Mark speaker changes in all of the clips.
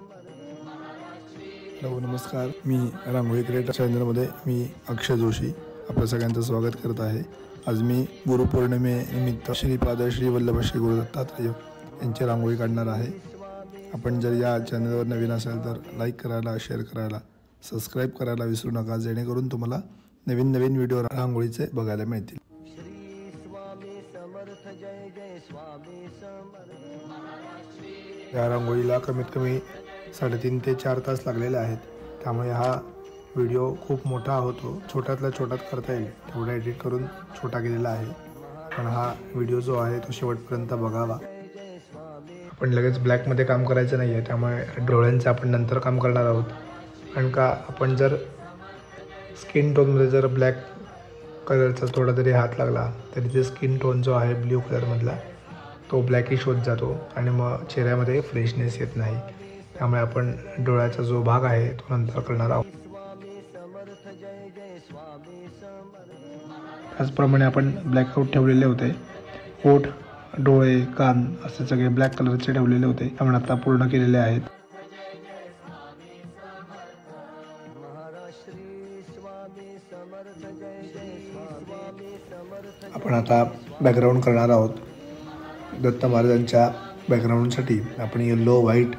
Speaker 1: Hello नमस्कार, मी रांगोळी creator चॅनलमध्ये मी अक्षय जोशी आपल्या सगळ्यांचं स्वागत करत आहे। आज मी गुरुपौर्णिमेनिमित्त श्रीपाद श्री वल्लभ श्री गुरु दत्तात्रय यांची रांगोळी काढणार आहे। आपण जर या चॅनलवर नवीन असाल तर लाईक करायला, शेअर करायला, सबस्क्राईब करायला विसरू नका, जेणेकरून तुम्हाला नवीन नवीन व्हिडिओ रांगोळीचे बघायला मिळतील। या रांगोळीला कमीत कमी 3.5 ते 4 तास लागलेले आहेत, त्यामुळे हा व्हिडिओ खूप मोठा होतो। छोट्यातला छोटात करता येईल तेवढा एडिट करून छोटा केलेला आहे, पण हा व्हिडिओ जो आहे तो शेवटपर्यंत बघावा। आपण लगेच ब्लॅकमध्ये काम करायचं नाही आहे, त्यामुळे डोळ्यांचं आपण नंतर काम करणार आहोत। कारण का आपण जर स्किन टोनमध्ये जर ब्लॅक कलरचा थोडा तरी हात लागला तरी ते स्किन टोन जो आहे ब्ल्यू कलरमधला तो ब्लॅकिश होत जातो आणि मग चेहऱ्यामध्ये फ्रेशनेस येत नाही। त्यामुळे आपण डोळ्याचा जो भाग आहे तो नंतर करणार आहोत। त्याचप्रमाणे आपण ब्लॅकआउट ठेवलेले होते, ओठ, डोळे, कान असे सगळे ब्लॅक कलरचे ठेवलेले होते, आपण आता पूर्ण केलेले आहेत। आपण आता बॅकग्राऊंड करणार आहोत। दत्त महाराजांच्या बॅकग्राऊंडसाठी आपण येलो, व्हाईट,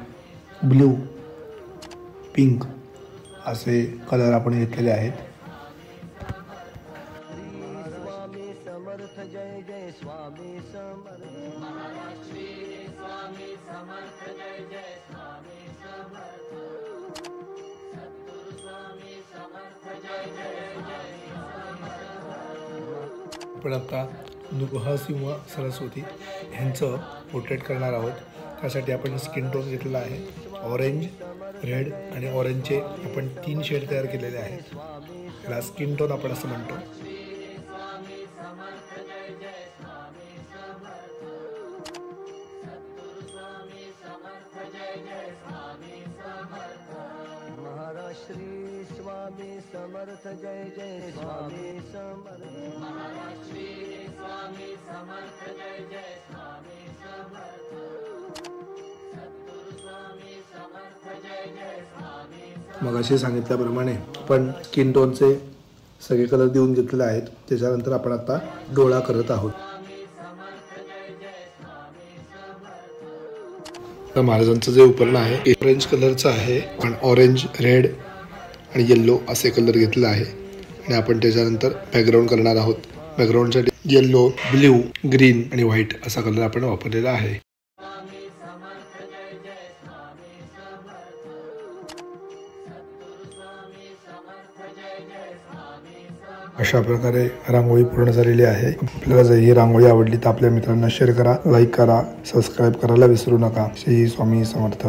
Speaker 1: ब्लू, पिंक असे कलर आपण घेतलेले आहेत। आपण आता नृसिंह सरस्वती यांचं पोर्ट्रेट करणार आहोत। त्यासाठी आपण स्किन टोन घेतलेला आहे, ऑरेंज, रेड आणि ऑरेंजचे आपण 3 शेड तयार केलेले आहेत। त्याला स्किन टोन आपण असं म्हणतो।
Speaker 2: श्री स्वामी समर्थ जय जय स्वामी समर्थ, श्री स्वामी समर्थ जय जय स्वामी समर्थ, सद्गुरु स्वामी समर्थ जय जय स्वामी।
Speaker 1: मगाशी सांगितल्याप्रमाणे आपण स्किन टोनचे सगळे कलर देऊन घेतलेले आहेत। त्याच्यानंतर आपण आता डोळा करत आहोत। तर महाराजांचं जे उपकरण आहे ऑरेंज कलरचं आहे, पण ऑरेंज, रेड आणि येल्लो असे कलर घेतले आहे आणि आपण त्याच्यानंतर बॅकग्राऊंड करणार आहोत। बॅकग्राऊंडसाठी येल्लो, ब्ल्यू, ग्रीन आणि व्हाईट असा कलर आपण वापरलेला आहे। अशा प्रकारे रांगोळी पूर्ण झालेली आहे। आपल्याला जर ही रांगोळी आवडली तर आपल्या मित्रांना शेअर करा, लाईक करा, सबस्क्राईब करायला विसरू नका। श्री स्वामी समर्थ।